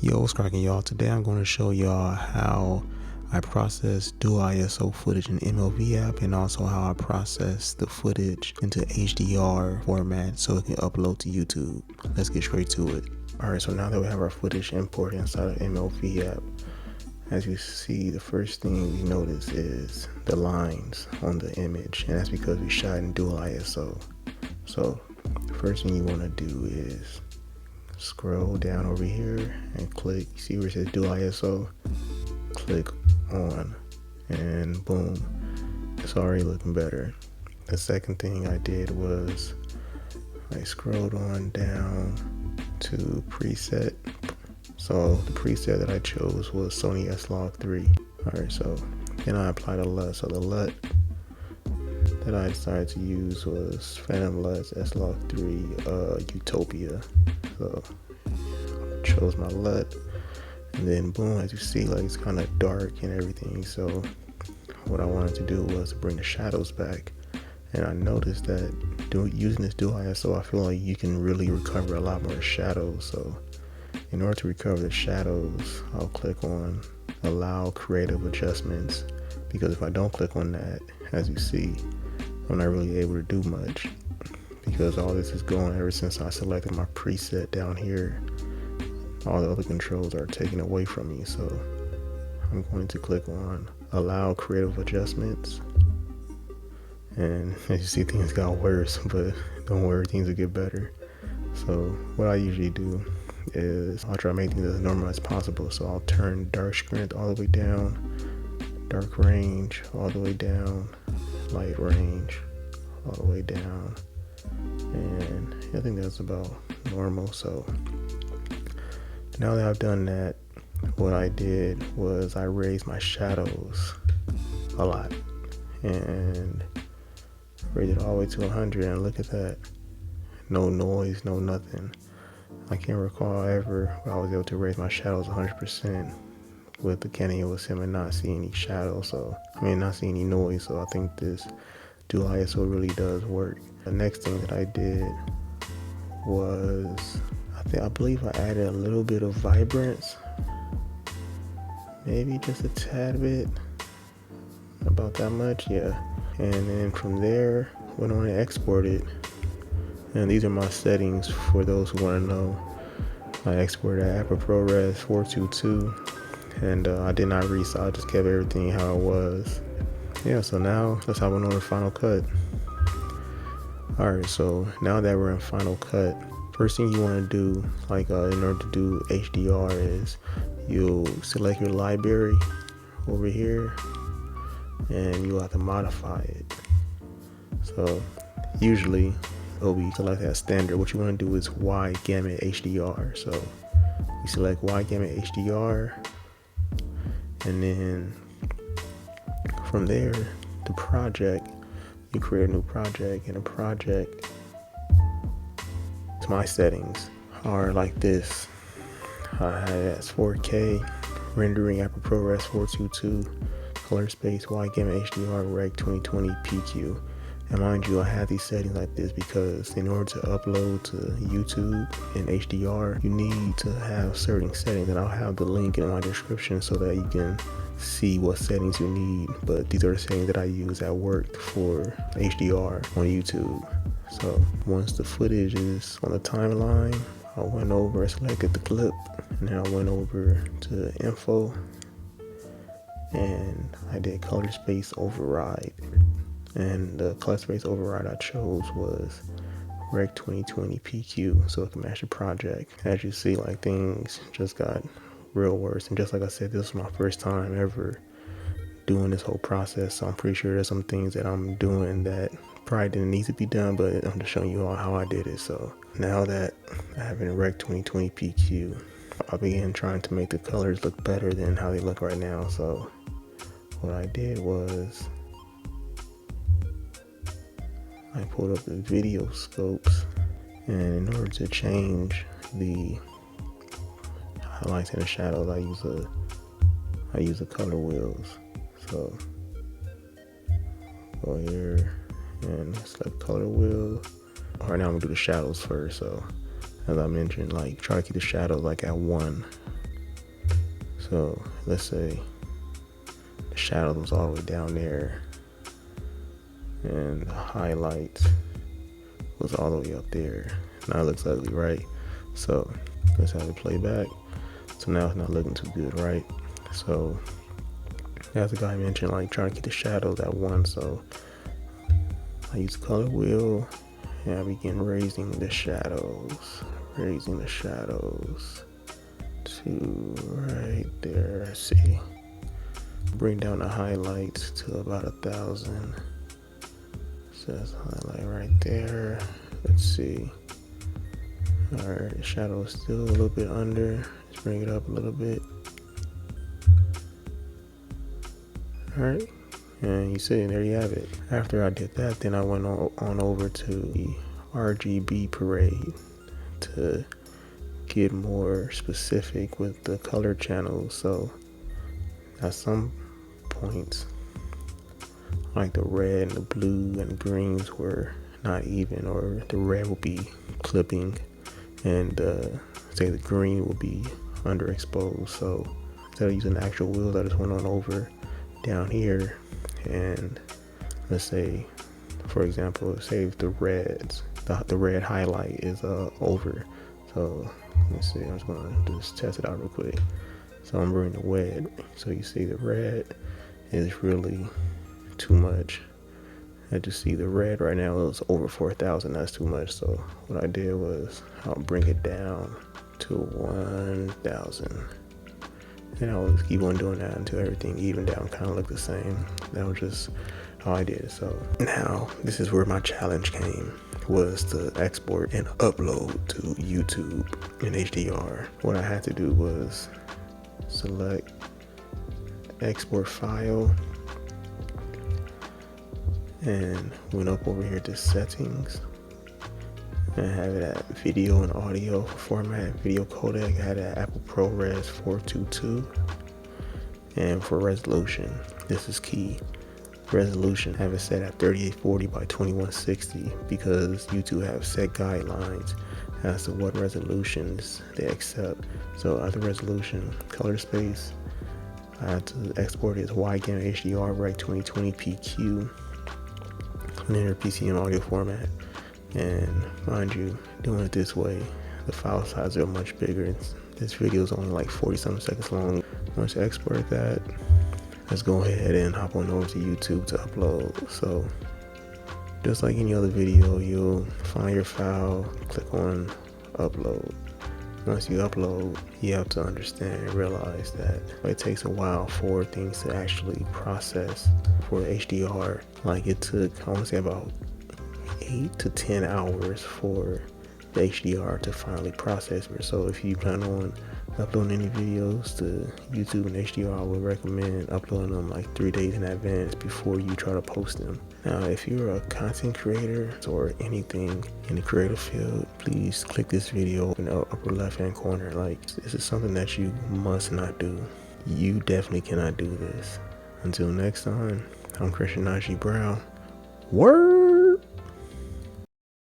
Yo, what's cracking, y'all? Today I'm going to show y'all how I process dual ISO footage in MLV app, and also how I process the footage into HDR format so it can upload to YouTube. Let's get straight to it. Alright, so now that we have our footage import inside of MLV app, as you see, the first thing you notice is the lines on the image, and that's because we shot in dual ISO. So the first thing you want to do is scroll down over here and click, you see where it says dual ISO, click on, and boom, it's already looking better. The second thing I did was I scrolled on down to preset. So the preset that I chose was Sony S-Log3. Alright, so then I applied a LUT. So the LUT that I decided to use was Phantom LUT's S-Log3 Utopia. So I chose my LUT, and then boom, as you see, like, it's kind of dark and everything. So what I wanted to do was to bring the shadows back, and I noticed that using this dual ISO, I feel like you can really recover a lot more shadows. So in order to recover the shadows, I'll click on allow creative adjustments, because if I don't click on that, as you see, I'm not really able to do much, because all this is going ever since I selected my preset down here. All the other controls are taken away from me. So I'm going to click on allow creative adjustments, and as you see, things got worse, but don't worry, things will get better. So what I usually do is I'll try to make things as normal as possible. So I'll turn dark strength all the way down, dark range all the way down, light range all the way down, and I think that's about normal. So now that I've done that, what I did was I raised my shadows a lot and raised it all the way to 100, and look at that, no noise, no nothing. I can't recall ever I was able to raise my shadows 100% with the Canon Eos M and not see any shadows. So not see any noise. So I think this dual ISO really does work. The next thing that I did was I believe I added a little bit of vibrance, maybe just a tad bit, about that much, yeah. And then from there went on and exported. And these are my settings for those who want to know. I exported at Proverbs 422, and I did not resize, I just kept everything how it was. Yeah, so now let's hop on to Final Cut. Alright, so now that we're in Final Cut, first thing you want to do, like in order to do HDR, is you'll select your library over here, and you'll have to modify it. So usually it'll be selected as standard. What you want to do is wide gamut HDR. So you select wide gamut HDR, and then from there, the project, you create a new project, and a project, my settings are like this. I had it as 4K, rendering at Proverbs 422, color space, wide gamut HDR, Rec 2020 PQ. And mind you, I have these settings like this because in order to upload to YouTube in HDR, you need to have certain settings, and I'll have the link in my description so that you can see what settings you need. But these are the settings that I use that work for HDR on YouTube. So once the footage is on the timeline, I went over, selected the clip, and then I went over to info, and I did color space override. And the color space override I chose was Rec 2020 PQ, so it can match the project. As you see, like, things just got real worse. And just like I said, this is my first time ever doing this whole process, so I'm pretty sure there's some things that I'm doing that probably didn't need to be done, but I'm just showing you all how I did it. So now that I have it in Rec 2020 PQ, I began trying to make the colors look better than how they look right now. So what I did was I pulled up the video scopes, and in order to change the highlights and the shadows, I use the color wheels. So go here and select color wheel. All right, now I'm gonna do the shadows first. So as I mentioned, like, try to keep the shadows like at 1. So let's say the shadow was all the way down there and the highlight was all the way up there. Now it looks ugly, right? So let's have it play back. So now it's not looking too good, right? So as the guy mentioned, like trying to get the shadows at once. So I use the color wheel and I begin raising the shadows to right there. See, bring down the highlights to about 1,000. Says highlight right there. Let's see. All right, the shadow is still a little bit under. Let's bring it up a little bit. All right, and you see, there you have it. After I did that, then I went on over to the RGB parade to get more specific with the color channels. So at some points, like the red and the blue and the greens were not even, or the red will be clipping and say the green will be underexposed. So instead of using the actual wheel, I just went on over down here, and let's say, for example, say if the red highlight is over. So let's see, I'm just gonna just test it out real quick. So I'm bringing the red, so you see the red is really too much. I just see the red right now is over 4,000. That's too much. So what I did was I'll bring it down to 1,000, and I'll just keep on doing that until everything evened out and kind of looked the same. That was just how I did it. So now this is where my challenge came, was to export and upload to YouTube in HDR. What I had to do was select export file and went up over here to settings and have it at video and audio format. Video codec, I had it at Apple ProRes 422. And for resolution, this is key. Resolution, have it set at 3840 by 2160 because YouTube have set guidelines as to what resolutions they accept. So at the resolution, color space, I had to export it as wide-gamut HDR Rec 2020 PQ, linear PCM audio format. And mind you, doing it this way, the file sizes are much bigger. This video is only like 40-something seconds long. Once you export that, let's go ahead and hop on over to YouTube to upload. So just like any other video, you'll find your file, click on upload. Once you upload, you have to understand and realize that it takes a while for things to actually process for HDR. Like it took, I want to say about 8 to 10 hours for the HDR to finally process it. So if you plan on uploading any videos to YouTube in HDR, I would recommend uploading them like 3 days in advance before you try to post them. Now, if you're a content creator or anything in the creative field, please click this video in the upper left hand corner. Like, this is something that you must not do. You definitely cannot do this. Until next time, I'm Christian Najee Brown. Word!